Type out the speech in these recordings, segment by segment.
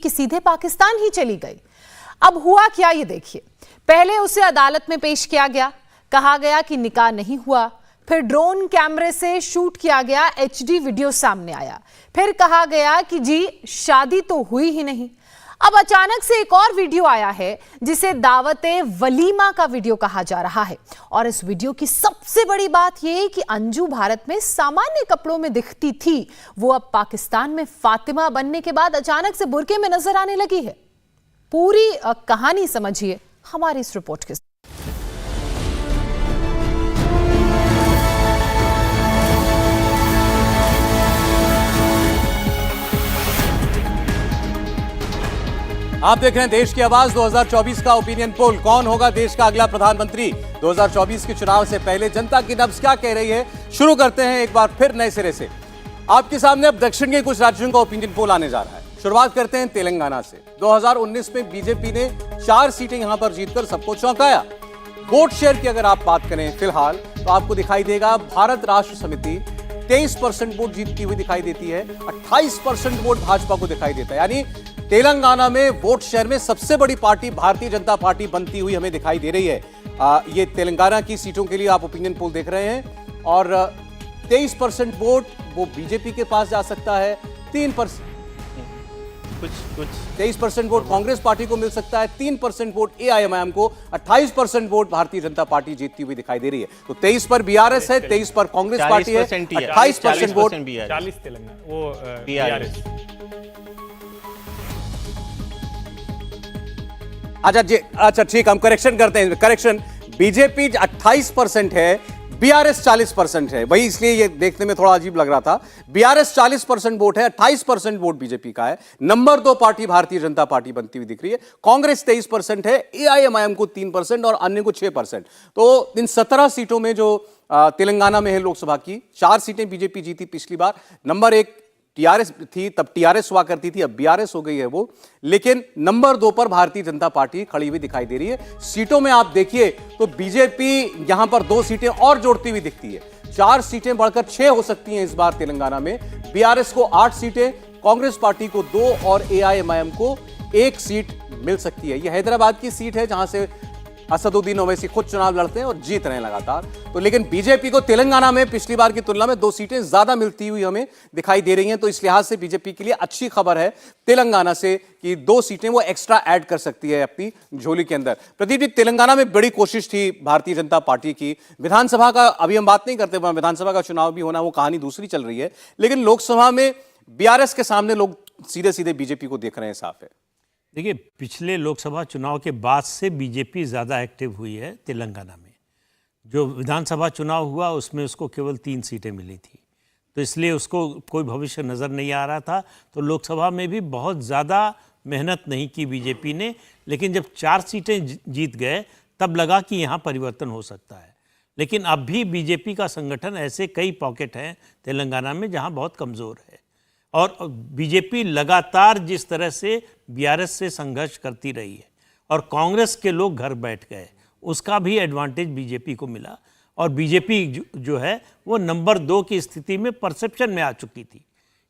कि सीधे पाकिस्तान ही चली गई। अब हुआ क्या ये देखिए। पहले उसे अदालत में पेश किया गया, कहा गया कि निकाह नहीं हुआ, फिर ड्रोन कैमरे से शूट किया गया एचडी वीडियो सामने आया, फिर कहा गया कि जी शादी तो हुई ही नहीं। अब अचानक से एक और वीडियो आया है जिसे दावते वलीमा का वीडियो कहा जा रहा है। और इस वीडियो की सबसे बड़ी बात यह कि अंजू भारत में सामान्य कपड़ों में दिखती थी, वो अब पाकिस्तान में फातिमा बनने के बाद अचानक से बुर्के में नजर आने लगी है। पूरी कहानी समझिए हमारी इस रिपोर्ट के साथ। आप देख रहे हैं देश की आवाज 2024 का ओपिनियन पोल। कौन होगा देश का अगला प्रधानमंत्री? 2024 के चुनाव से पहले जनता की नब्ज क्या कह रही है, शुरू करते हैं एक बार फिर नए सिरे से। आपके सामने अब दक्षिण के कुछ राज्यों का ओपिनियन पोल आने जा रहा है। शुरुआत करते हैं तेलंगाना से। 2019 में बीजेपी ने 4 सीटें यहां पर जीतकर सबको चौंकाया। वोट शेयर की अगर आप बात करें फिलहाल तो आपको दिखाई देगा भारत राष्ट्र समिति 23% वोट जीतती हुई दिखाई देती है, 28% वोट भाजपा को दिखाई देता है। यानी तेलंगाना में वोट शेयर में सबसे बड़ी पार्टी भारतीय जनता पार्टी बनती हुई हमें दिखाई दे रही है। ये तेलंगाना की सीटों के लिए आप ओपिनियन पोल देख रहे हैं। और 23% वोट वो बीजेपी के पास जा सकता है, 3% 23% वोट कांग्रेस पार्टी को मिल सकता है, 3% वोट एआईएमआईएम को, 28% वोट भारतीय जनता पार्टी जीतती हुई दिखाई दे रही है। तो 23 पर बीआरएस है, 23 पर कांग्रेस पार्टी है, 28% वोट 40 तेलंगाना वो बीआरएस। अच्छा जी, अच्छा ठीक, हम करेक्शन करते हैं। करेक्शन, बीजेपी 28% है, बीआरएस 40% है। वही इसलिए ये देखने में थोड़ा अजीब लग रहा था। बीआरएस 40% वोट है, 28% वोट बीजेपी का है। Number 2 party Bharatiya Janata party बनती हुई दिख रही है। कांग्रेस 23% है, एआईएमआईएम को 3% और अन्य को 6%। तो इन 17 सीटों में जो तेलंगाना में है लोकसभा की, 4 सीटें बीजेपी जीती पिछली बार। नंबर 1 टीआरएस थी, तब टीआरएस हुआ करती थी, अब बीआरएस हो गई है वो। लेकिन नंबर 2 पर भारतीय जनता पार्टी खड़ी हुई दिखाई दे रही है। सीटों में आप देखिए तो बीजेपी यहां पर 2 सीटें और जोड़ती हुई दिखती है। 4 सीटें बढ़कर 6 हो सकती हैं इस बार तेलंगाना में। बीआरएस को 8 सीटें, कांग्रेस पार्टी को 2 और एआईएमआईएम को 1 सीट मिल सकती है। यह हैदराबाद की सीट है जहां से असदुद्दीन ओवैसी खुद चुनाव लड़ते हैं और जीत रहे हैं लगातार। तो लेकिन बीजेपी को तेलंगाना में पिछली बार की तुलना में 2 सीटें ज्यादा मिलती हुई हमें दिखाई दे रही हैं। तो इस लिहाज से बीजेपी के लिए अच्छी खबर है तेलंगाना से कि 2 सीटें वो एक्स्ट्रा ऐड कर सकती है अपनी झोली के अंदर। प्रदीप जी, तेलंगाना में बड़ी कोशिश थी भारतीय जनता पार्टी की। विधानसभा का अभी हम बात नहीं करते, विधानसभा का चुनाव भी होना, वो कहानी दूसरी चल रही है। लेकिन लोकसभा में बीआरएस के सामने लोग सीधे सीधे बीजेपी को देख रहे हैं, साफ है। देखिए, पिछले लोकसभा चुनाव के बाद से बीजेपी ज़्यादा एक्टिव हुई है तेलंगाना में। जो विधानसभा चुनाव हुआ उसमें उसको केवल 3 सीटें मिली थी, तो इसलिए उसको कोई भविष्य नज़र नहीं आ रहा था। तो लोकसभा में भी बहुत ज़्यादा मेहनत नहीं की बीजेपी ने, लेकिन जब 4 सीटें जीत गए तब लगा कि यहाँ परिवर्तन हो सकता है। लेकिन अब भी बीजेपी का संगठन, ऐसे कई पॉकेट हैं तेलंगाना में जहाँ बहुत कमज़ोर है। और बीजेपी लगातार जिस तरह से बीआरएस से संघर्ष करती रही है और कांग्रेस के लोग घर बैठ गए, उसका भी एडवांटेज बीजेपी को मिला। और बीजेपी जो है वो नंबर 2 की स्थिति में परसेप्शन में आ चुकी थी।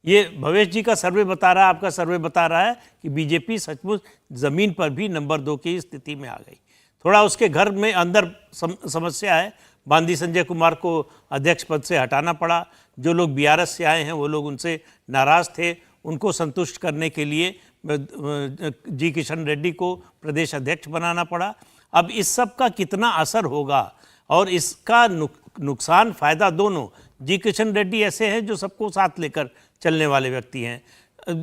ये भवेश जी का सर्वे बता रहा है, आपका सर्वे बता रहा है कि बीजेपी सचमुच ज़मीन पर भी नंबर 2 की स्थिति में आ गई। थोड़ा उसके घर में अंदर समस्या है। बांदी संजय कुमार को अध्यक्ष पद से हटाना पड़ा। जो लोग बीआरएस से आए हैं वो लोग उनसे नाराज़ थे, उनको संतुष्ट करने के लिए जी किशन रेड्डी को प्रदेश अध्यक्ष बनाना पड़ा। अब इस सब का कितना असर होगा और इसका नुकसान फ़ायदा दोनों। जी किशन रेड्डी ऐसे हैं जो सबको साथ लेकर चलने वाले व्यक्ति हैं।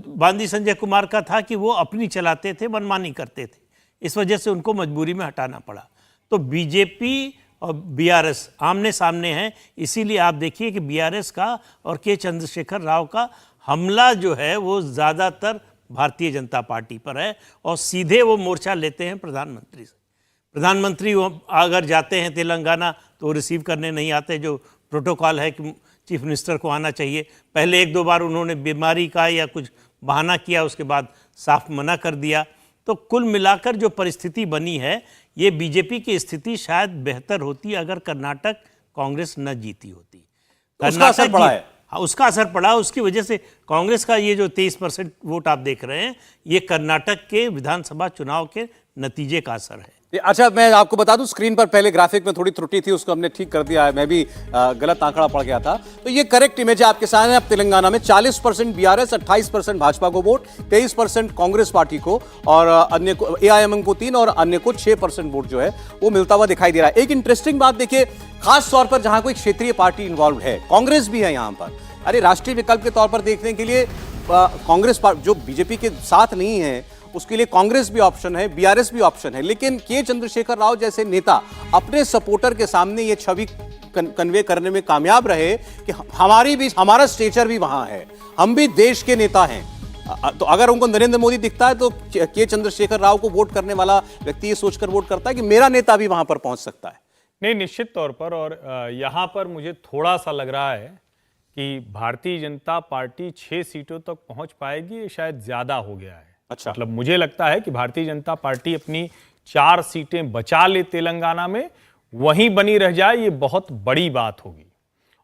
बांदी संजय कुमार का था कि वो अपनी चलाते थे, मनमानी करते थे, इस वजह से उनको मजबूरी में हटाना पड़ा। तो बीजेपी और बीआरएस आमने सामने हैं। इसीलिए आप देखिए कि बीआरएस का और के चंद्रशेखर राव का हमला जो है वो ज़्यादातर भारतीय जनता पार्टी पर है और सीधे वो मोर्चा लेते हैं प्रधानमंत्री से। प्रधानमंत्री वो अगर जाते हैं तेलंगाना तो रिसीव करने नहीं आते, जो प्रोटोकॉल है कि चीफ मिनिस्टर को आना चाहिए। पहले 1-2 बार उन्होंने बीमारी का या कुछ बहाना किया, उसके बाद साफ मना कर दिया। तो कुल मिलाकर जो परिस्थिति बनी है, ये बीजेपी की स्थिति शायद बेहतर होती अगर कर्नाटक कांग्रेस न जीती होती। उसका असर पड़ा है। हाँ, उसका असर पड़ा। उसकी वजह से कांग्रेस का ये जो 23% वोट आप देख रहे हैं, ये कर्नाटक के विधानसभा चुनाव के नतीजे का असर है। अच्छा, मैं आपको बता दूं, स्क्रीन पर पहले ग्राफिक में थोड़ी त्रुटि थी, उसको हमने ठीक कर दिया है। मैं भी गलत आंकड़ा पड़ गया था। तो ये करेक्ट इमेज है आपके सामने। अब तेलंगाना में 40% बीआरएस, 28% भाजपा को वोट, 23% कांग्रेस पार्टी को, और अन्य को एआईएमएम को 3 और अन्य को 6% वोट जो है वो मिलता हुआ दिखाई दे रहा है। एक इंटरेस्टिंग बात देखिए, खास तौर पर जहां कोई क्षेत्रीय पार्टी इन्वॉल्व है, कांग्रेस भी है यहां पर। अरे, राष्ट्रीय विकल्प के तौर पर देखने के लिए कांग्रेस जो बीजेपी के साथ नहीं है, उसके लिए कांग्रेस भी ऑप्शन है, बीआरएस भी ऑप्शन है। लेकिन के चंद्रशेखर राव जैसे नेता अपने सपोर्टर के सामने ये छवि कन्वे करने में कामयाब रहे कि हमारा स्टेचर भी वहां है, हम भी देश के नेता हैं। तो अगर उनको नरेंद्र मोदी दिखता है तो के चंद्रशेखर राव को वोट करने वाला व्यक्ति ये सोचकर वोट करता है कि मेरा नेता भी वहां पर पहुंच सकता है। नहीं, निश्चित तौर पर। और यहां पर मुझे थोड़ा सा लग रहा है कि भारतीय जनता पार्टी 6 सीटों तक पहुंच पाएगी, ये शायद ज्यादा हो गया है। अच्छा, मतलब मुझे लगता है कि भारतीय जनता पार्टी अपनी 4 सीटें बचा ले तेलंगाना में, वहीं बनी रह जाए, ये बहुत बड़ी बात होगी।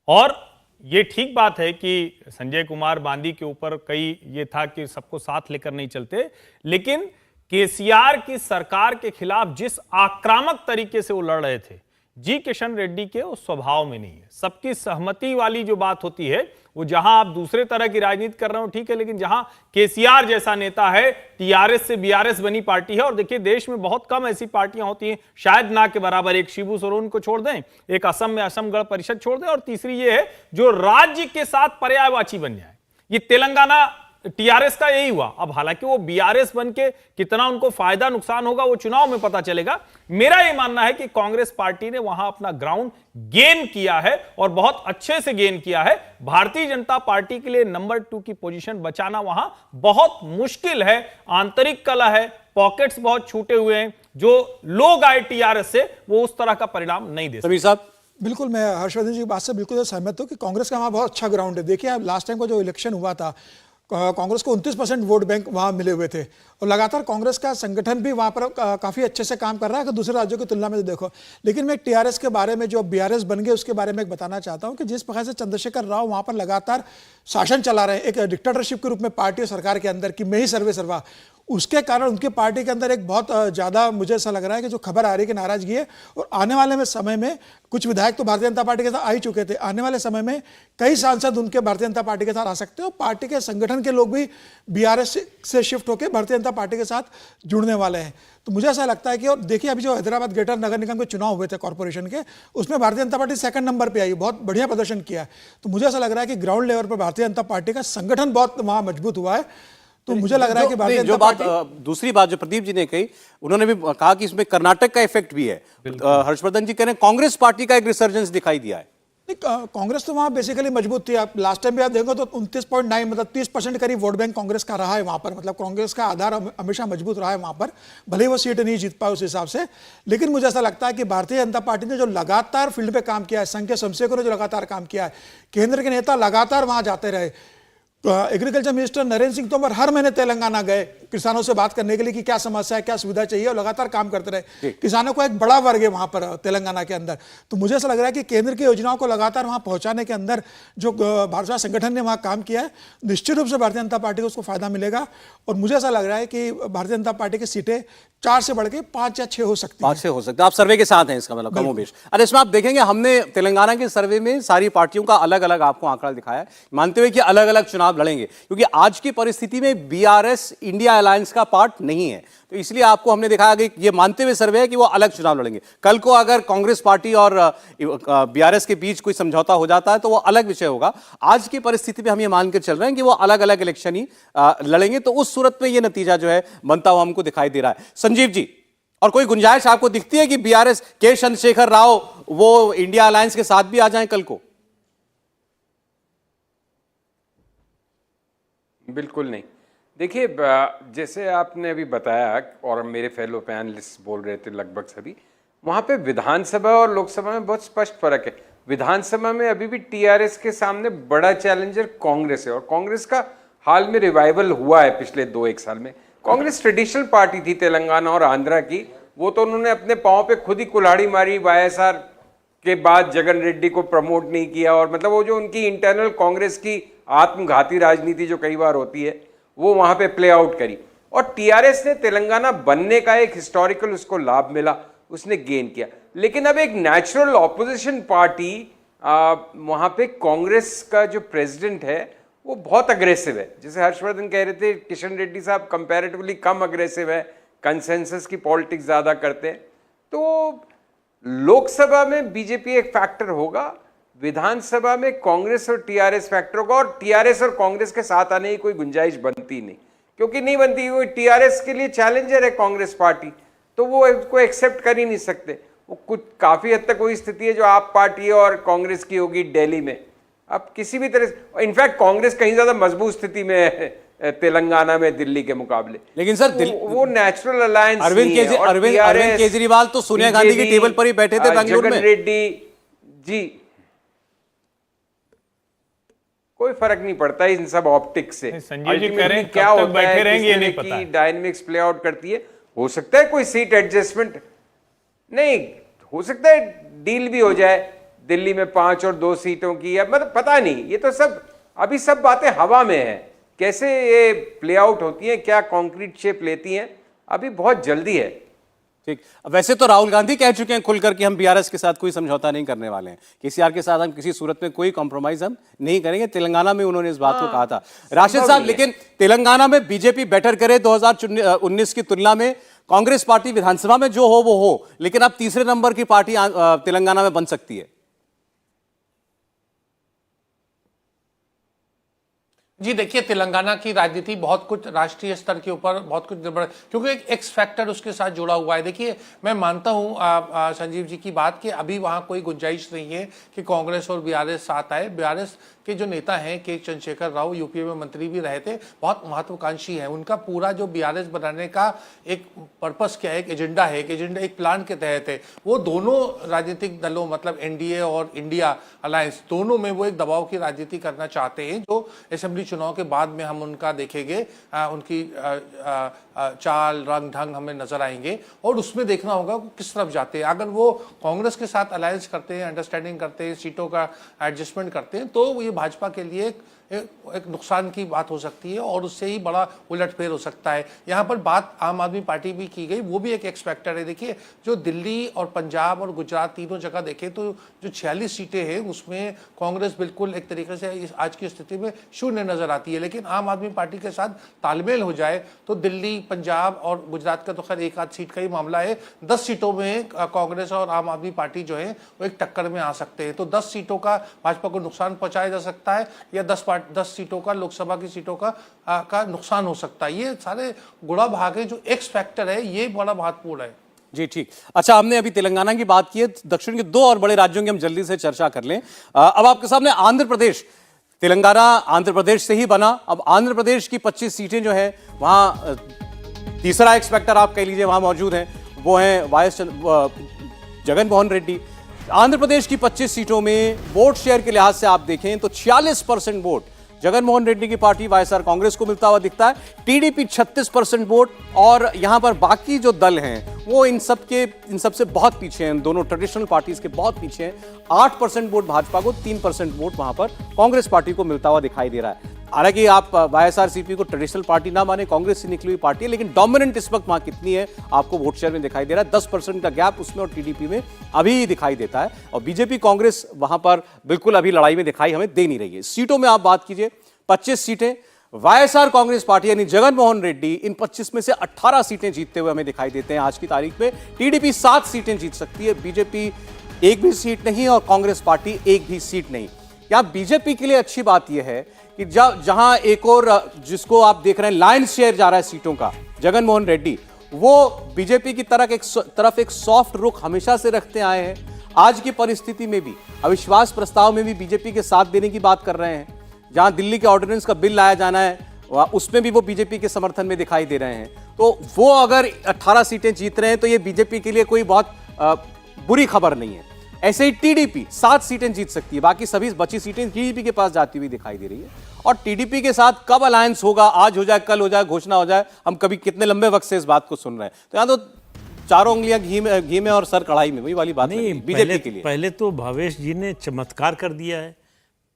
और ये ठीक बात है कि संजय कुमार बांदी के ऊपर कई ये था कि सबको साथ लेकर नहीं चलते, लेकिन केसीआर की सरकार के खिलाफ जिस आक्रामक तरीके से वो लड़ रहे थे, जी किशन रेड्डी के उस स्वभाव में नहीं है। सबकी सहमति वाली जो बात होती है, वो जहां आप दूसरे तरह की राजनीति कर रहे हो ठीक है, लेकिन जहां केसीआर जैसा नेता है, टीआरएस से बीआरएस बनी पार्टी है। और देखिए, देश में बहुत कम ऐसी पार्टियां होती हैं, शायद ना के बराबर। एक शिबू सोरेन को छोड़ दें, एक असम में असम गण परिषद छोड़ दें, और तीसरी ये है जो राज्य के साथ पर्यायवाची बन जाए। ये तेलंगाना टीआरएस का यही हुआ। अब हालांकि वो बीआरएस बन के कितना उनको फायदा नुकसान होगा वो चुनाव में पता चलेगा। मेरा ये मानना है कि कांग्रेस पार्टी ने वहां अपना ग्राउंड गेन किया है और बहुत अच्छे से गेन किया है। भारतीय जनता पार्टी के लिए नंबर 2 की पोजीशन बचाना वहां बहुत मुश्किल है। आंतरिक कलह है, पॉकेट्स बहुत छूटे हुए हैं। जो लोग आए टीआरएस से वो उस तरह का परिणाम नहीं दे सकते। समीर साहब, बिल्कुल, मैं हर्षवर्धन जी की बात से बिल्कुल सहमत हूं कि कांग्रेस का वहां बहुत अच्छा ग्राउंड है। देखिए, लास्ट टाइम को जो इलेक्शन हुआ था, कांग्रेस को 29% वोट बैंक वहां मिले हुए थे, और लगातार कांग्रेस का संगठन भी वहां पर काफी अच्छे से काम कर रहा है अगर दूसरे राज्यों की तुलना में देखो। लेकिन मैं टीआरएस के बारे में, जो बीआरएस बन गए, उसके बारे में बताना चाहता हूं कि जिस प्रकार से चंद्रशेखर राव वहां पर लगातार शासन चला रहे हैं, एक डिक्टेटरशिप के रूप में पार्टी और सरकार के अंदर कि मैं ही सर्वे सर्वा, उसके कारण उनकी पार्टी के अंदर एक बहुत ज़्यादा मुझे ऐसा लग रहा है कि जो खबर आ रही है कि नाराजगी है। और आने वाले में समय में कुछ विधायक तो भारतीय जनता पार्टी के साथ आ ही चुके थे, आने वाले समय में कई सांसद उनके भारतीय जनता पार्टी के साथ आ सकते हैं, और पार्टी के संगठन के लोग भी बीआरएस से शिफ्ट होकर भारतीय जनता पार्टी के साथ जुड़ने वाले हैं। तो मुझे ऐसा लगता है कि, और देखिए, अभी जो हैदराबाद ग्रेटर नगर निगम के चुनाव हुए थे कॉर्पोरेशन के, उसमें Bharatiya Janata party 2nd number पे आई, बहुत बढ़िया प्रदर्शन किया। तो मुझे ऐसा लग रहा है कि ग्राउंड लेवल पर भारतीय जनता पार्टी का संगठन बहुत वहां मजबूत हुआ है। तो मुझे लग रहा है कि भारतीय जनता पार्टी, दूसरी बात जो प्रदीप जी ने कही, उन्होंने भी कहा कि इसमें कर्नाटक का इफेक्ट भी है। हर्षवर्धन जी कह रहे हैं कांग्रेस पार्टी का एक रिसर्जेंस दिखाई दिया है। कांग्रेस तो वहां बेसिकली मजबूत थी। आप लास्ट टाइम भी आप देखो तो 29.9 मतलब 30% करीब वोट बैंक कांग्रेस का रहा है वहां पर। मतलब कांग्रेस का आधार हमेशा मजबूत रहा है वहां पर, भले ही वो सीट नहीं जीत पाए उस हिसाब से। लेकिन मुझे ऐसा लगता है कि भारतीय जनता पार्टी ने जो लगातार फील्ड पे काम किया है, संघ के संसदों ने जो लगातार काम किया है, केंद्र के नेता लगातार वहां जाते रहे। एग्रीकल्चर मिनिस्टर नरेंद्र सिंह तोमर हर महीने तेलंगाना गए किसानों से बात करने के लिए कि क्या समस्या है, क्या सुविधा चाहिए, और लगातार काम करते रहे। किसानों को एक बड़ा वर्ग है वहां पर तेलंगाना के अंदर। तो मुझे ऐसा लग रहा है कि केंद्र की योजनाओं को लगातार वहां पहुंचाने के अंदर जो भाजपा संगठन ने वहां काम किया है, निश्चित रूप से भारतीय जनता पार्टी को उसको फायदा मिलेगा। और मुझे ऐसा लग रहा है कि भारतीय जनता पार्टी की सीटें 4 से बढ़ के 5 या 6 हो सकती है। 5 से हो सकता है। आप सर्वे के साथ हैं इसका मतलब कमोबेश। अरे, इसमें आप देखेंगे हमने तेलंगाना के सर्वे में सारी पार्टियों का अलग अलग आपको आंकड़ा दिखाया है, मानते हुए कि अलग अलग चुनाव लड़ेंगे, क्योंकि आज की परिस्थिति में बीआरएस इंडिया अलायंस का पार्ट नहीं है। तो इसलिए आपको हमने दिखाया कि ये मानते हुए सर्वे है कि वो अलग चुनाव लड़ेंगे। कल को अगर कांग्रेस पार्टी और बीआरएस के बीच कोई समझौता हो जाता है तो वो अलग विषय होगा। आज की परिस्थिति में हम ये मान के चल रहे हैं कि वो अलग अलग इलेक्शन ही लड़ेंगे। तो उस सूरत में ये नतीजा जो है बनता हुआ हमको दिखाई दे रहा है। संजीव जी, और कोई गुंजाइश आपको दिखती है कि बीआरएस के चंद्रशेखर राव वो इंडिया अलायंस के साथ भी आ जाएं कल को? बिल्कुल नहीं। देखिए, जैसे आपने अभी बताया और मेरे फेलो पैनलिस्ट बोल रहे थे लगभग सभी, वहाँ पे विधानसभा और लोकसभा में बहुत स्पष्ट फर्क है। विधानसभा में अभी भी टीआरएस के सामने बड़ा चैलेंजर कांग्रेस है, और कांग्रेस का हाल में रिवाइवल हुआ है पिछले 2-1 साल में। कांग्रेस ट्रेडिशनल पार्टी थी तेलंगाना और आंध्रा की, वो तो उन्होंने अपने पाँव पे खुद ही कुल्हाड़ी मारी वाईएसआर के बाद जगन रेड्डी को प्रमोट नहीं किया, और मतलब वो जो उनकी इंटरनल कांग्रेस की आत्मघाती राजनीति जो कई बार होती है वो वहां पे प्ले आउट करी। और टीआरएस ने तेलंगाना बनने का एक हिस्टोरिकल उसको लाभ मिला, उसने गेन किया। लेकिन अब एक नेचुरल ऑपोजिशन पार्टी वहां पे कांग्रेस का जो प्रेसिडेंट है वो बहुत अग्रेसिव है। जैसे हर्षवर्धन कह रहे थे, किशन रेड्डी साहब कंपैरेटिवली कम अग्रेसिव है, कंसेंसस की पॉलिटिक्स ज्यादा करते हैं। तो लोकसभा में बीजेपी एक फैक्टर होगा, विधानसभा में कांग्रेस और टीआरएस फैक्टर होगा, और टीआरएस और कांग्रेस के साथ आने की कोई गुंजाइश बनती नहीं, क्योंकि नहीं बनती। वो टीआरएस के लिए चैलेंजर है कांग्रेस पार्टी, तो वो इसको एक्सेप्ट कर ही नहीं सकते। वो कुछ काफी हद तक वही स्थिति है जो आप पार्टी और कांग्रेस की होगी दिल्ली में। अब किसी भी तरह, इनफैक्ट कांग्रेस कहीं ज्यादा मजबूत स्थिति में है तेलंगाना में दिल्ली के मुकाबले। लेकिन सर वो नेचुरल अलायंस अरविंद केजरीवाल तो सोनिया गांधी की टेबल पर ही बैठे थे बेंगलुरु में। जगन रेड्डी जी, कोई फर्क नहीं पड़ता इन सब ऑप्टिक्स से। संजय जी कह रहे हैं क्या कब तक होता बैठे है, रहेंगे किस ये नहीं तरह पता की है। डायनेमिक्स प्ले आउट करती है। हो सकता है कोई सीट एडजस्टमेंट, नहीं हो सकता है डील भी हो जाए दिल्ली में 5 और 2 सीटों की, या मतलब पता नहीं। ये तो सब अभी सब बातें हवा में है, कैसे ये प्ले आउट होती हैं, क्या कॉन्क्रीट शेप लेती हैं, अभी बहुत जल्दी है। ठीक, वैसे तो राहुल गांधी कह चुके हैं खुलकर कि हम बीआरएस के साथ कोई समझौता नहीं करने वाले हैं, केसीआर के साथ हम किसी सूरत में कोई कॉम्प्रोमाइज हम नहीं करेंगे। तेलंगाना में उन्होंने इस बात को कहा था। राशिद साहब, लेकिन तेलंगाना में बीजेपी बेटर करे 2019 की तुलना में, कांग्रेस पार्टी विधानसभा में जो हो वो हो, लेकिन अब तीसरे नंबर की पार्टी तेलंगाना में बन सकती है। जी देखिए, तेलंगाना की राजनीति बहुत कुछ राष्ट्रीय स्तर के ऊपर बहुत कुछ निर्भर, क्योंकि एक एक्स फैक्टर उसके साथ जुड़ा हुआ है। देखिए, मैं मानता हूं संजीव जी की बात कि अभी वहां कोई गुंजाइश नहीं है कि कांग्रेस और बीआरएस साथ आए। बीआरएस के जो नेता हैं के चंद्रशेखर राव, यूपीए में मंत्री भी रहे थे, बहुत महत्वाकांक्षी हैं। उनका पूरा जो बीआरएस बनाने का एक पर्पस क्या है, एक एजेंडा है, एक प्लान के तहत है। वो दोनों राजनीतिक दलों, मतलब एनडीए और इंडिया अलायंस, दोनों में वो एक दबाव की राजनीति करना चाहते हैं, जो असेंबली चुनाव के बाद में हम उनका देखेंगे, उनकी चाल रंग ढंग हमें नजर आएंगे, और उसमें देखना होगा कि किस तरफ जाते हैं। अगर वो कांग्रेस के साथ अलायंस करते हैं, अंडरस्टैंडिंग करते हैं, सीटों का एडजस्टमेंट करते हैं, तो ये भाजपा के लिए एक नुकसान की बात हो सकती है, और उससे ही बड़ा उलटफेर हो सकता है। यहाँ पर बात आम आदमी पार्टी भी की गई, वो भी एक एक्सपेक्टर है। देखिए, जो दिल्ली और पंजाब और गुजरात तीनों जगह देखें तो जो 46 सीटें हैं उसमें कांग्रेस बिल्कुल एक तरीके से इस आज की स्थिति में शून्य नजर आती है। लेकिन आम आदमी पार्टी के साथ तालमेल हो जाए तो दिल्ली, पंजाब और गुजरात का तो खैर एक आध सीट का ही मामला है, 10 सीटों में कांग्रेस और आम आदमी पार्टी जो है वो एक टक्कर में आ सकते हैं। तो 10 सीटों का भाजपा को नुकसान पहुंचाया जा सकता है, या 10 सीटों का, लोकसभा की सीटों का नुकसान हो सकता है। ये सारे गुणा भाग है, जो एक्स फैक्टर है, ये बड़ा महत्वपूर्ण है। जी ठीक। अच्छा, हमने अभी तेलंगाना की बात की है, दक्षिण के 2 और बड़े राज्यों की हम जल्दी से चर्चा कर लें। अब आपके सामने आंध्र प्रदेश, तेलंगाना आंध्र प्रदेश से ही बना। अब आंध्र प्रदेश की 25 सीटें जो है वहां तीसरा एक्सपेक्टर आप कह लीजिए वहां मौजूद है, वो है वाईएस जगन मोहन रेड्डी। आंध्र प्रदेश की 25 सीटों में वोट शेयर के लिहाज से आप देखें तो 46% वोट जगन मोहन रेड्डी की पार्टी वाईएसआर कांग्रेस को मिलता हुआ दिखता है। टीडीपी 36% वोट, और यहां पर बाकी जो दल हैं वो इन सब से बहुत पीछे हैं, दोनों ट्रेडिशनल पार्टीज के बहुत पीछे हैं। 8% वोट भाजपा को, 3% वोट वहां पर कांग्रेस पार्टी को मिलता हुआ दिखाई दे रहा है। हालांकि आप वाईएसआरसीपी को ट्रेडिशनल पार्टी ना माने, कांग्रेस से निकली हुई पार्टी है, लेकिन डोमिनेंट इस वक्त वहां कितनी है आपको वोट शेयर में दिखाई दे रहा है। 10% का गैप उसमें और टीडीपी में अभी दिखाई देता है, और बीजेपी कांग्रेस वहां पर बिल्कुल अभी लड़ाई में दिखाई हमें दे नहीं रही है। सीटों में आप बात कीजिए, 25 सीटें वाईएसआर कांग्रेस पार्टी यानी जगन मोहन रेड्डी इन 25 में से 18 सीटें जीतते हुए हमें दिखाई देते हैं आज की तारीख में। टीडीपी 7 सीटें जीत सकती है, बीजेपी एक भी सीट नहीं, और कांग्रेस पार्टी एक भी सीट नहीं। क्या बीजेपी के लिए अच्छी बात यह है कि जहां एक और जिसको आप देख रहे हैं लायंस शेयर जा रहा है सीटों का, जगन मोहन रेड्डी, वो बीजेपी की तरफ एक सॉफ्ट रुख हमेशा से रखते आए हैं। आज की परिस्थिति में भी अविश्वास प्रस्ताव में भी बीजेपी के साथ देने की बात कर रहे हैं। जहां दिल्ली के ऑर्डिनेंस का बिल लाया जाना है उसमें भी वो बीजेपी के समर्थन में दिखाई दे रहे हैं। तो वो अगर 18 सीटें जीत रहे हैं तो ये बीजेपी के लिए कोई बहुत बुरी खबर नहीं है। ऐसे ही टीडीपी 7 सीटें जीत सकती है, बाकी सभी बची सीटें टीडीपी के पास जाती हुई दिखाई दे रही है। और टीडीपी के साथ कब अलायंस होगा, आज हो जाए, कल हो जाए, घोषणा हो जाए, हम कभी कितने लंबे वक्त से इस बात को सुन रहे हैं। तो यहां तो चारों उंगलियां घी में और सर कढ़ाई में, वही वाली बात नहीं, बीजेपी के लिए। पहले तो भावेश जी ने चमत्कार कर दिया है।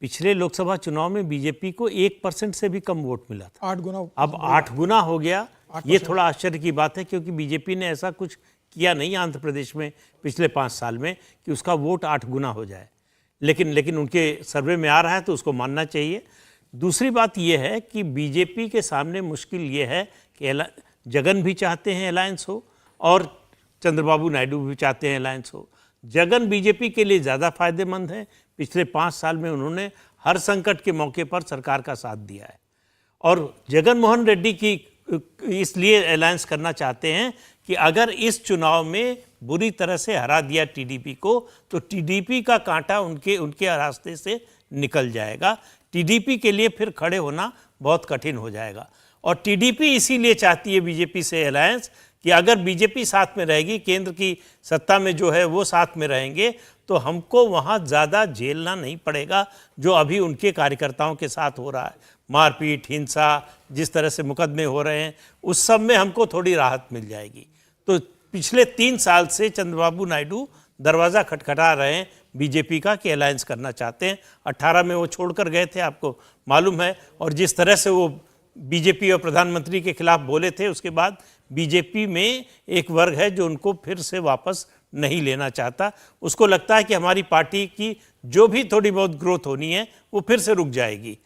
पिछले लोकसभा चुनाव में बीजेपी को 1% से भी कम वोट मिला था, 8 गुना। अब 8 गुना हो गया। ये थोड़ा आश्चर्य की बात है, क्योंकि बीजेपी ने ऐसा कुछ किया नहीं आंध्र प्रदेश में पिछले 5 साल में कि उसका वोट 8 गुना हो जाए, लेकिन उनके सर्वे में आ रहा है तो उसको मानना चाहिए। दूसरी बात यह है कि बीजेपी के सामने मुश्किल ये है कि जगन भी चाहते हैं अलायंस हो और चंद्रबाबू नायडू भी चाहते हैं अलायंस हो। जगन बीजेपी के लिए ज़्यादा फायदेमंद है। पिछले 5 साल में उन्होंने हर संकट के मौके पर सरकार का साथ दिया है, और जगन मोहन रेड्डी की इसलिए अलायंस करना चाहते हैं कि अगर इस चुनाव में बुरी तरह से हरा दिया टीडीपी को, तो टीडीपी का कांटा उनके रास्ते से निकल जाएगा। टीडीपी के लिए फिर खड़े होना बहुत कठिन हो जाएगा, और टीडीपी इसीलिए चाहती है बीजेपी से अलायंस कि अगर बीजेपी साथ में रहेगी, केंद्र की सत्ता में जो है वो साथ में रहेंगे, तो हमको वहाँ ज़्यादा झेलना नहीं पड़ेगा जो अभी उनके कार्यकर्ताओं के साथ हो रहा है। मारपीट, हिंसा, जिस तरह से मुकदमे हो रहे हैं, उस सब में हमको थोड़ी राहत मिल जाएगी। तो पिछले 3 साल से चंद्रबाबू नायडू दरवाज़ा खटखटा रहे हैं बीजेपी का कि अलायंस करना चाहते हैं। 18 में वो छोड़कर गए थे, आपको मालूम है, और जिस तरह से वो बीजेपी और प्रधानमंत्री के खिलाफ बोले थे, उसके बाद बीजेपी में एक वर्ग है जो उनको फिर से वापस नहीं लेना चाहता। उसको लगता है कि हमारी पार्टी की जो भी थोड़ी बहुत ग्रोथ होनी है वो फिर से रुक जाएगी।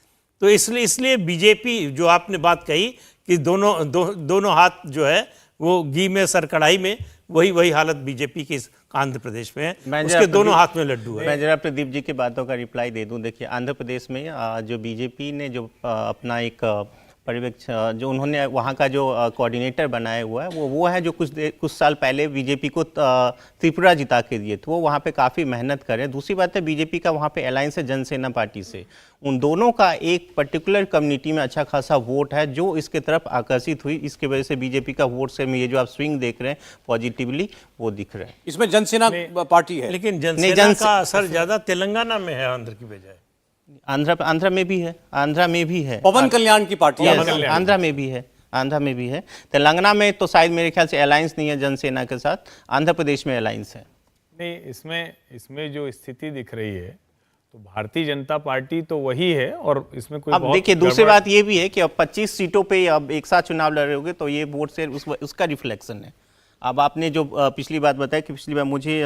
तो इसलिए बीजेपी, जो आपने बात कही कि दोनों हाथ जो है वो घी में सर कढ़ाई में, वही हालत बीजेपी की आंध्र प्रदेश में है। उसके दोनों हाथ में लड्डू है। मैं जरा प्रदीप जी की बातों का रिप्लाई दे दूं। देखिए, आंध्र प्रदेश में जो बीजेपी ने जो अपना एक पर्यवेक्षक, जो उन्होंने वहाँ का जो कोऑर्डिनेटर बनाया हुआ है, वो है जो कुछ साल पहले बीजेपी को त्रिपुरा जिता के दिए, तो वो वहाँ पे काफ़ी मेहनत करे। दूसरी बात है, बीजेपी का वहाँ पे अलायंस है जनसेना पार्टी से। उन दोनों का एक पर्टिकुलर कम्युनिटी में अच्छा खासा वोट है जो इसके तरफ आकर्षित हुई। इसके वजह से बीजेपी का वोट से में ये जो आप स्विंग देख रहे हैं पॉजिटिवली, वो दिख रहा है। इसमें जनसेना पार्टी है, लेकिन जनसेना का असर ज़्यादा तेलंगाना में है आंध्र की बजाय। आंध्रा में भी है, आंध्रा में भी है। पवन कल्याण की पार्टी है, आंध्रा में भी है, आंध्रा में भी है। तेलंगाना में तो शायद मेरे ख्याल से अलायंस नहीं है जनसेना के साथ, आंध्र प्रदेश में अलायंस है। नहीं, इसमें जो स्थिति दिख रही है, तो भारतीय जनता पार्टी तो वही है, और इसमें कोई अब देखिए, दूसरी बात ये भी है कि अब 25 सीटों पे अब एक साथ चुनाव लड़ रहे होगे, तो ये वोट से उसका रिफ्लेक्शन है। अब आपने जो पिछली बात बताया कि पिछली बार मुझे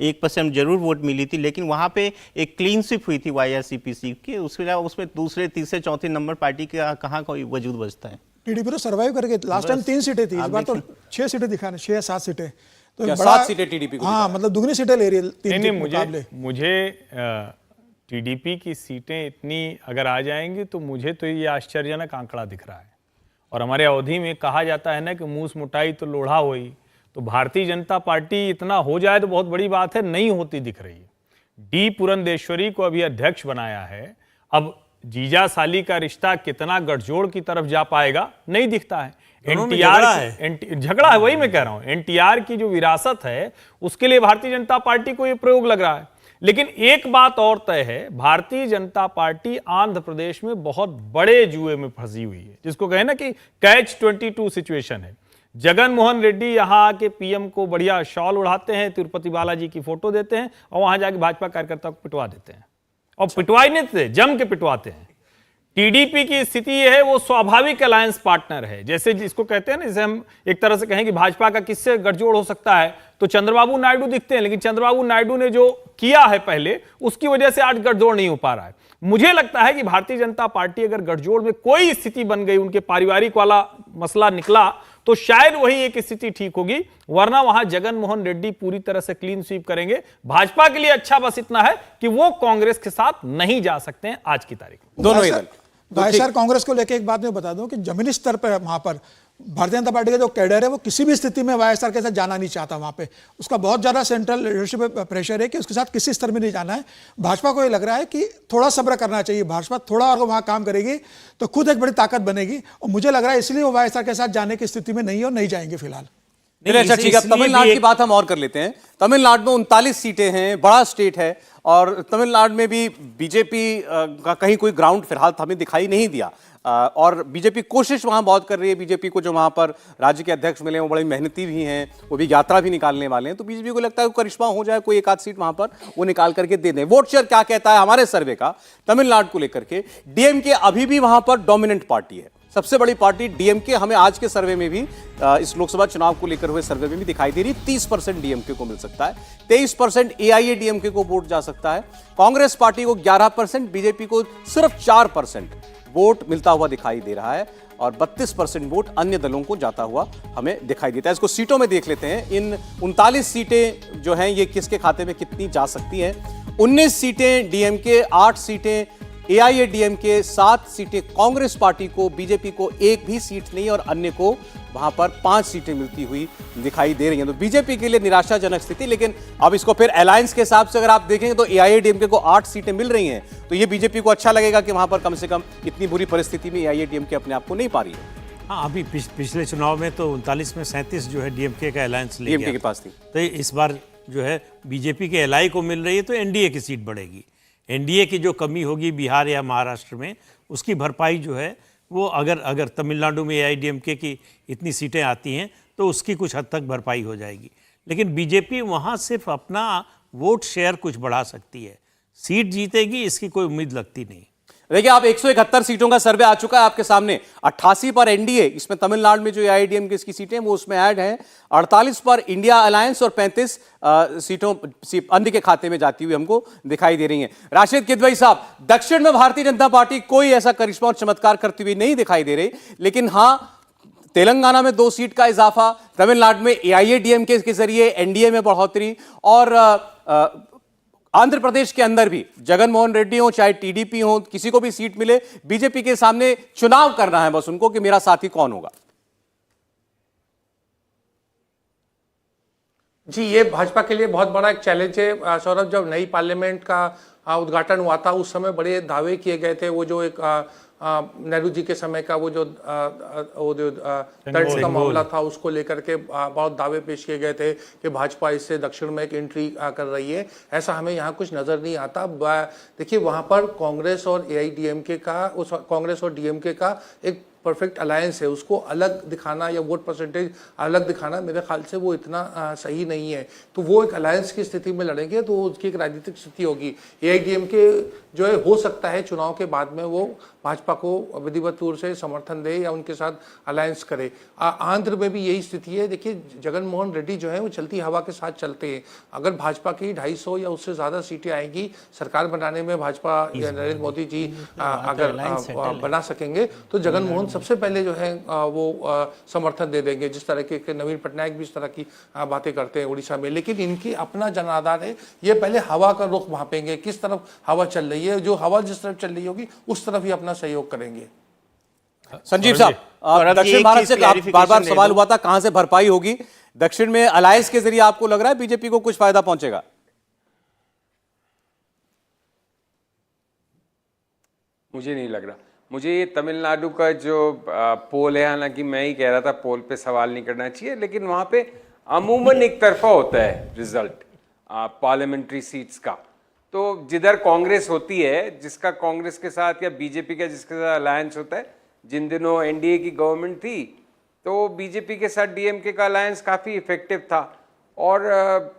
1% जरूर वोट मिली थी, लेकिन वहाँ पे एक क्लीन स्वीप हुई थी वाईआरसीपीसी के, उसके अलावा उसमें दूसरे, तीसरे, चौथे नंबर पार्टी का कहाँ कोई वजूद बचता है। टीडीपी तो सर्वाइव करके लास्ट टाइम 3 सीटें थी, इस बार तो 6 सीटें दिखाने, 6 या 7 सीटें, तो क्या बड़ा 7 सीटें टीडीपी को? हाँ, मतलब दुगनी सीटें ले रही है 3 के मुकाबले। मुझे टीडीपी की सीटें इतनी अगर आ जाएंगी तो मुझे तो ये आश्चर्यजनक आंकड़ा दिख रहा है। और हमारे अवधि में कहा जाता है ना कि मूस मुटाई तो लोढ़ा होई, तो भारतीय जनता पार्टी इतना हो जाए तो बहुत बड़ी बात है, नहीं होती दिख रही है। डी पुरंदेश्वरी को अभी अध्यक्ष बनाया है, अब जीजा साली का रिश्ता कितना गठजोड़ की तरफ जा पाएगा नहीं दिखता है। झगड़ा है, वही मैं कह रहा हूं। एनटीआर की जो विरासत है उसके लिए भारतीय जनता पार्टी को ये प्रयोग लग रहा है। लेकिन एक बात और तय है, भारतीय जनता पार्टी आंध्र प्रदेश में बहुत बड़े जुए में फंसी हुई है, जिसको कहे ना कि कैच 22 सिचुएशन है। जगन मोहन रेड्डी यहाँ आके पीएम को बढ़िया शॉल उड़ाते हैं, तिरुपति बालाजी की फोटो देते हैं, और वहां जाके भाजपा कार्यकर्ता को पिटवा देते हैं, और पिटवाई नहीं देते, जम के पिटवाते हैं। टीडीपी की स्थिति यह है, वो स्वाभाविक अलायंस पार्टनर है, जैसे जिसको कहते हैं ना, जैसे हम एक तरह से कहें कि भाजपा का किससे गठजोड़ हो सकता है, तो चंद्रबाबू नायडू दिखते हैं, लेकिन चंद्रबाबू नायडू ने जो किया है पहले, उसकी वजह से आज गठजोड़ नहीं हो पा रहा है। मुझे लगता है कि भारतीय जनता पार्टी अगर गठजोड़ में कोई स्थिति बन गई, उनके पारिवारिक वाला मसला निकला, तो शायद वही एक स्थिति ठीक होगी, वरना वहां जगन मोहन रेड्डी पूरी तरह से क्लीन स्वीप करेंगे। भाजपा के लिए अच्छा बस इतना है कि वो कांग्रेस के साथ नहीं जा सकते हैं आज की तारीख में। दोनों ही दल। वाईएसआर कांग्रेस को लेकर एक बात मैं बता दूं कि जमीनी स्तर पर वहां पर भारतीय जनता पार्टी का जो कैडर है वो किसी भी स्थिति में वाईएसआर के साथ जाना नहीं चाहता। वहां पे उसका बहुत ज्यादा सेंट्रल लीडरशिप पे प्रेशर है कि उसके साथ किसी स्तर में नहीं जाना है। भाजपा को ये लग रहा है कि थोड़ा सब्र करना चाहिए, भाजपा थोड़ा और वहां काम करेगी तो खुद एक बड़ी ताकत बनेगी, और मुझे लग रहा है इसलिए वो वाईएसआर के साथ जाने की स्थिति में नहीं है और नहीं जाएंगे फिलहाल। अच्छा ठीक है, तमिलनाडु की बात हम और कर लेते हैं। तमिलनाडु में 39 सीटें हैं, बड़ा स्टेट है, और तमिलनाडु में भी बीजेपी का कहीं कोई ग्राउंड फिलहाल हमें दिखाई नहीं दिया। और बीजेपी कोशिश वहां बहुत कर रही है। बीजेपी को जो वहां पर राज्य के अध्यक्ष मिले वो बड़े मेहनती भी हैं, वो भी यात्रा भी निकालने वाले हैं, तो बीजेपी को लगता है करिश्मा हो जाए, कोई एक आध सीट वहां पर वो निकाल करके दे दें। वोट शेयर क्या कहता है हमारे सर्वे का तमिलनाडु को लेकर के? डीएमके अभी भी वहां पर डोमिनेंट पार्टी है, सबसे बड़ी पार्टी डीएमके हमें आज के सर्वे में भी, इस लोकसभा चुनाव को लेकर हुए सर्वे में भी दिखाई दे रही। 30% डीएमके को मिल सकता है, 23% एआईएडीएमके को वोट जा सकता है, कांग्रेस पार्टी को 11%, बीजेपी को सिर्फ 4% वोट मिलता हुआ दिखाई दे रहा है और 32% वोट अन्य दलों को जाता हुआ हमें दिखाई देता है। इसको सीटों में देख लेते हैं। इन 39 सीटें जो हैं ये किसके खाते में कितनी जा सकती हैं? 19 सीटें डीएमके, 8 सीटें एआईएडीएमके, 7 सीटें कांग्रेस पार्टी को, बीजेपी को एक भी सीट नहीं और अन्य को वहां पर 5 सीटें मिलती हुई दिखाई दे रही हैं। तो बीजेपी के लिए निराशाजनक स्थिति। लेकिन अब इसको फिर अलायंस के हिसाब से अगर आप देखेंगे तो एआईएडीएमके को 8 सीटें मिल रही हैं, तो ये बीजेपी को अच्छा लगेगा कि वहां पर कम से कम इतनी बुरी परिस्थिति में एआईएडीएमके अपने आप को नहीं पा रही है। हाँ, अभी पिछले चुनाव में तो 39 में 37 जो है डीएमके का अलायंस ले डीएमके गया के पास थी। तो इस बार जो है बीजेपी के एलआई को मिल रही है, तो एनडीए की सीट बढ़ेगी। एनडीए की जो कमी होगी बिहार या महाराष्ट्र में, उसकी भरपाई जो है वो अगर तमिलनाडु में एआईडीएमके की इतनी सीटें आती हैं तो उसकी कुछ हद तक भरपाई हो जाएगी। लेकिन बीजेपी वहाँ सिर्फ अपना वोट शेयर कुछ बढ़ा सकती है, सीट जीतेगी इसकी कोई उम्मीद लगती नहीं। देखिए, आप 171 सीटों का सर्वे आ चुका है आपके सामने। 88 पर एनडीए, इसमें तमिलनाडु में जो एआईएडीएमके की सीटें वो उसमें ऐड हैं। 48 पर इंडिया अलायंस और 35 सीटों अन्य के खाते में जाती हुई हमको दिखाई दे रही हैं। राशिद किदवई साहब, दक्षिण में भारतीय जनता पार्टी कोई ऐसा करिश्मा और चमत्कार करती हुई नहीं दिखाई दे रही, लेकिन हाँ तेलंगाना में 2 सीट का इजाफा, तमिलनाडु में एआईएडीएमके के जरिए एनडीए में बढ़ोतरी, और आंध्र प्रदेश के अंदर भी जगन मोहन रेड्डी हो चाहे टीडीपी हो, किसी को भी सीट मिले, बीजेपी के सामने चुनाव करना है बस उनको कि मेरा साथी कौन होगा। जी, ये भाजपा के लिए बहुत बड़ा एक चैलेंज है सौरभ। जब नई पार्लियामेंट का उद्घाटन हुआ था उस समय बड़े दावे किए गए थे। वो जो एक नेहरू जी के समय का वो जो तर्ज का मामला था उसको लेकर के बहुत दावे पेश किए गए थे कि भाजपा इससे दक्षिण में एक एंट्री कर रही है। ऐसा हमें यहाँ कुछ नजर नहीं आता। देखिए, वहाँ पर कांग्रेस और एआईडीएमके का, उस कांग्रेस और डीएमके का एक परफेक्ट अलायंस है। उसको अलग दिखाना या वोट परसेंटेज अलग दिखाना मेरे ख्याल से वो इतना सही नहीं है। तो वो एक अलायंस की स्थिति में लड़ेंगे तो उसकी एक राजनीतिक स्थिति होगी। एआईडीएमके जो है हो सकता है चुनाव के बाद में वो भाजपा को विधिवत तौर से समर्थन दे या उनके साथ अलायंस करे। आंध्र में भी यही स्थिति है। देखिए, जगन मोहन रेड्डी जो है वो चलती हवा के साथ चलते हैं। अगर भाजपा की 250 या उससे ज़्यादा सीटें आएंगी, सरकार बनाने में भाजपा या नरेंद्र मोदी जी अगर बना सकेंगे तो जगन मोहन सबसे पहले जो है वो समर्थन दे देंगे। जिस तरह के नवीन पटनायक भी इस तरह की बातें करते हैं उड़ीसा में। लेकिन इनकी अपना जनाधार है, ये पहले हवा का रुख भांपेंगे, किस तरफ हवा चल रही है, जो हवा जिस तरफ चल रही होगी उस तरफ ही अपना सहयोग करेंगे। संजीव साहब, दक्षिण भारत से बार बार सवाल हुआ था कहां से भरपाई होगी। दक्षिण में अलायंस के जरिए आपको लग रहा है बीजेपी को कुछ फायदा पहुंचेगा? मुझे नहीं लग रहा। मुझे ये तमिलनाडु का जो पोल है, हालांकि मैं ही कह रहा था पोल पे सवाल नहीं करना चाहिए, लेकिन वहां पे अमूमन एक तरफा होता है रिजल्ट पार्लियामेंट्री सीट्स का। तो जिधर कांग्रेस होती है, जिसका कांग्रेस के साथ या बीजेपी का जिसके साथ अलायंस होता है, जिन दिनों एनडीए की गवर्नमेंट थी तो बीजेपी के साथ डीएमके का अलायंस काफ़ी इफेक्टिव था। और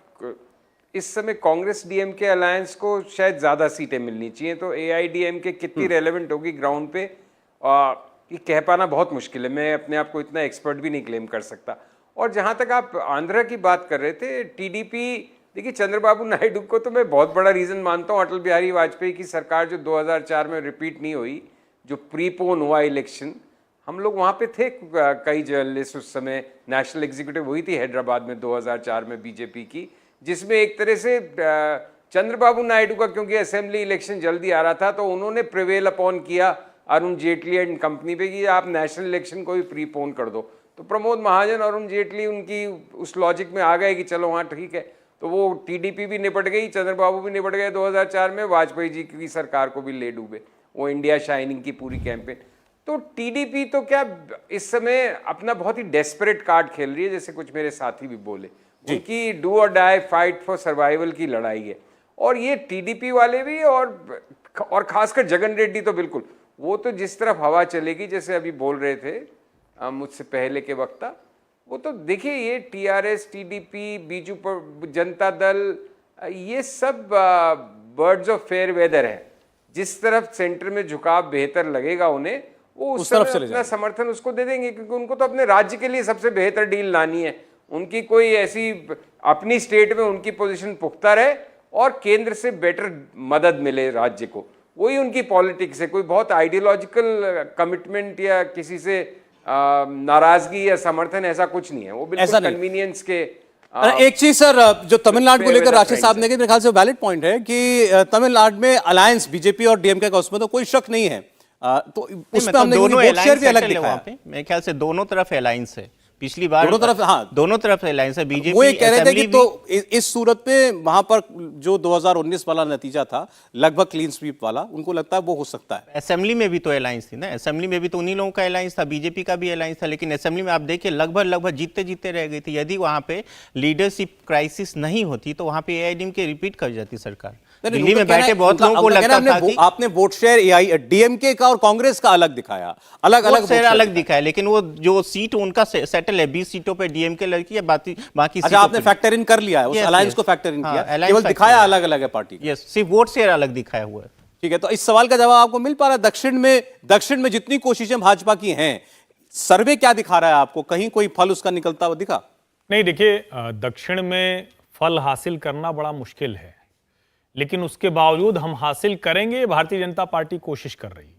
इस समय कांग्रेस डीएमके अलायंस को शायद ज़्यादा सीटें मिलनी चाहिए। तो एआईडीएमके कितनी रेलेवेंट होगी ग्राउंड पे ये कह पाना बहुत मुश्किल है। मैं अपने आप को इतना एक्सपर्ट भी नहीं क्लेम कर सकता। और जहाँ तक आप आंध्र की बात कर रहे थे, टीडीपी, देखिए चंद्रबाबू नायडू को तो मैं बहुत बड़ा रीज़न मानता हूँ। अटल बिहारी वाजपेयी की सरकार जो 2004 में रिपीट नहीं हुई, जो प्रीपोन हुआ इलेक्शन, हम लोग वहाँ पे थे कई जर्नलिस्ट उस समय। नेशनल एग्जीक्यूटिव हुई थी हैदराबाद में 2004 में बीजेपी की, जिसमें एक तरह से चंद्रबाबू नायडू का, क्योंकि असेंबली इलेक्शन जल्दी आ रहा था, तो उन्होंने प्रिवेल अपॉन किया अरुण जेटली एंड कंपनी पे कि आप नेशनल इलेक्शन को भी प्रीपोन कर दो। तो प्रमोद महाजन और अरुण जेटली उनकी उस लॉजिक में आ गए कि चलो हाँ ठीक है। तो वो टीडीपी भी निपट गई, चंद्रबाबू भी निपट गए 2004 में, वाजपेयी जी की सरकार को भी ले डूबे वो इंडिया शाइनिंग की पूरी कैंपेन। तो टीडीपी तो क्या इस समय अपना बहुत ही डेस्परेट कार्ड खेल रही है, जैसे कुछ मेरे साथी भी बोले। उनकी डू और डाई फाइट फॉर सर्वाइवल की लड़ाई है। और ये टीडीपी वाले भी और खासकर जगन रेड्डी तो बिल्कुल, वो तो जिस तरफ हवा चलेगी, जैसे अभी बोल रहे थे मुझसे पहले के वक्ता, वो तो देखिए ये टीआरएस, टीडीपी, बीजू जनता दल, ये सब बर्ड्स ऑफ फेयर वेदर है। जिस तरफ सेंटर में झुकाव बेहतर लगेगा उन्हें, वो उस तरफ अपना समर्थन उसको दे देंगे, क्योंकि उनको तो अपने राज्य के लिए सबसे बेहतर डील लानी है। उनकी कोई ऐसी अपनी स्टेट में उनकी पोजीशन पुख्ता रहे और केंद्र से बेटर मदद मिले राज्य को, वही उनकी पॉलिटिक्स है। कोई बहुत आइडियोलॉजिकल कमिटमेंट या किसी से नाराजगी या समर्थन ऐसा कुछ नहीं है। वो बिल्कुल कन्वीनियंस के एक चीज सर, जो तमिलनाडु को लेकर राशिद साहब ने, मेरे ख्याल से वैलिड पॉइंट है कि तमिलनाडु में अलायंस बीजेपी और डीएमके का, उसमें तो कोई शक नहीं है। तो उसमें हमने दोनों वोट शेयर भी अलग दिखाया। मेरे ख्याल से दोनों तरफ अलायंस है। पिछली बार दोनों तरफ, हाँ, दोनों तरफ अलायंस है। बीजेपी वो ये कह रहे थे कि तो इस सूरत में वहां पर जो 2019 वाला नतीजा था, लगभग क्लीन स्वीप वाला, उनको लगता है वो हो सकता है। असेंबली में भी तो अलायंस थी ना, असेंबली में भी तो उन्हीं लोगों का अलायंस था, बीजेपी का भी अलायंस था, लेकिन असेंबली में आप देखिए लगभग जीतते जीतते रह गई थी। यदि वहां पे लीडरशिप क्राइसिस नहीं होती तो वहां पे एआईएडीएमके रिपीट कर जाती सरकार। दिल्ली में बैठे बहुत लोगों को लगता था कि आपने वोट शेयर डीएमके का और कांग्रेस का अलग दिखाया, अलग दिखाया, लेकिन वो जो सीट उनका सेटल है, 20 सीटों पे डीएमके लड़की है, बाकी अच्छा आपने फैक्टर इन कर लिया है, उस अलायंस को फैक्टर इन किया, केवल दिखाया अलग अलग है पार्टी। यस, सिर्फ वोट शेयर अलग दिखाया हुआ है। ठीक है, तो इस सवाल का जवाब आपको मिल पा रहा है? दक्षिण में जितनी कोशिशें भाजपा की हैं, सर्वे क्या दिखा रहा है आपको? कहीं कोई फल उसका निकलता हुआ दिखा? नहीं, देखिए दक्षिण में फल हासिल करना बड़ा मुश्किल है, लेकिन उसके बावजूद हम हासिल करेंगे, भारतीय जनता पार्टी कोशिश कर रही है।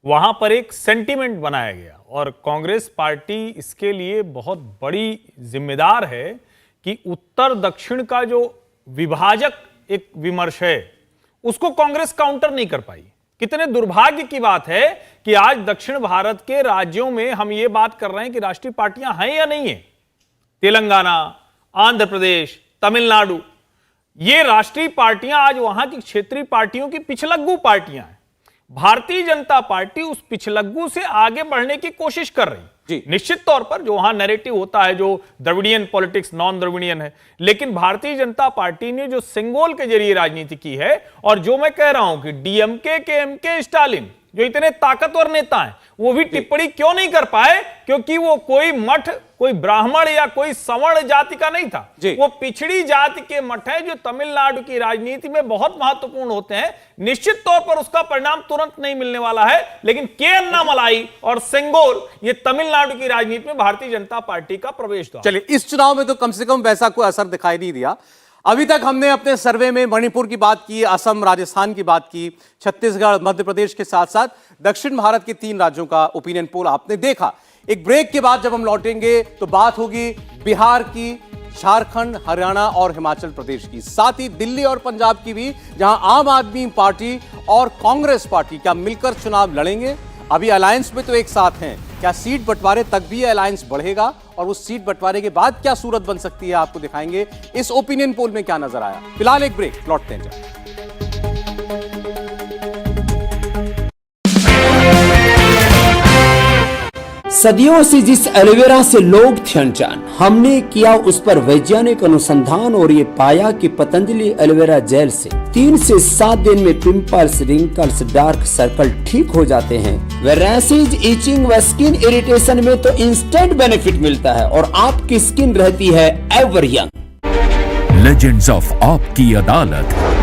वहां पर एक सेंटीमेंट बनाया गया और कांग्रेस पार्टी इसके लिए बहुत बड़ी जिम्मेदार है कि उत्तर दक्षिण का जो विभाजक एक विमर्श है, उसको कांग्रेस काउंटर नहीं कर पाई। कितने दुर्भाग्य की बात है कि आज दक्षिण भारत के राज्यों में हम ये बात कर रहे हैं कि राष्ट्रीय पार्टियां हैं या नहीं है। तेलंगाना, आंध्र प्रदेश, तमिलनाडु, ये राष्ट्रीय पार्टियां आज वहां की क्षेत्रीय पार्टियों की पिछलग्गू पार्टियां हैं। भारतीय जनता पार्टी उस पिछलग्गू से आगे बढ़ने की कोशिश कर रही। निश्चित तौर पर जो वहां नैरेटिव होता है, जो द्रविडियन पॉलिटिक्स, नॉन द्रविडियन है, लेकिन भारतीय जनता पार्टी ने जो सिंगोल के जरिए राजनीति की है, और जो मैं कह रहा हूं कि डीएमके के एमके स्टालिन जो इतने ताकतवर नेता हैं, वो भी टिप्पणी क्यों नहीं कर पाए? क्योंकि वो कोई मठ, कोई ब्राह्मण या कोई सवर्ण जाति का नहीं था, वो पिछड़ी जाति के मठ है जो तमिलनाडु की राजनीति में बहुत महत्वपूर्ण होते हैं। निश्चित तौर पर उसका परिणाम तुरंत नहीं मिलने वाला है, लेकिन के अन्नामलाई और सेंगोल ये तमिलनाडु की राजनीति में भारतीय जनता पार्टी का प्रवेश द्वार। चलिए, इस चुनाव में तो कम से कम वैसा कोई असर दिखाई नहीं दिया। अभी तक हमने अपने सर्वे में मणिपुर की बात की, असम, राजस्थान की बात की, छत्तीसगढ़, मध्य प्रदेश के साथ साथ दक्षिण भारत के 3 राज्यों का ओपिनियन पोल आपने देखा। एक ब्रेक के बाद जब हम लौटेंगे तो बात होगी बिहार की, झारखंड, हरियाणा और हिमाचल प्रदेश की, साथ ही दिल्ली और पंजाब की भी, जहां आम आदमी पार्टी और कांग्रेस पार्टी क्या मिलकर चुनाव लड़ेंगे? अभी अलायंस में तो एक साथ हैं, क्या सीट बंटवारे तक भी अलायंस बढ़ेगा? और उस सीट बंटवारे के बाद क्या सूरत बन सकती है, आपको दिखाएंगे इस ओपिनियन पोल में क्या नजर आया। फिलहाल एक ब्रेक, लौटते हैं। सदियों से जिस एलोवेरा से लोग थे अनजान, हमने किया उस पर वैज्ञानिक अनुसंधान और ये पाया कि पतंजलि एलोवेरा जेल से 3 से 7 दिन में पिंपल्स, रिंकल्स, डार्क सर्कल ठीक हो जाते हैं। रैशेज, इचिंग व स्किन इरिटेशन में तो इंस्टेंट बेनिफिट मिलता है और आपकी स्किन रहती है एवर यंग। लेजेंड्स ऑफ आपकी अदालत।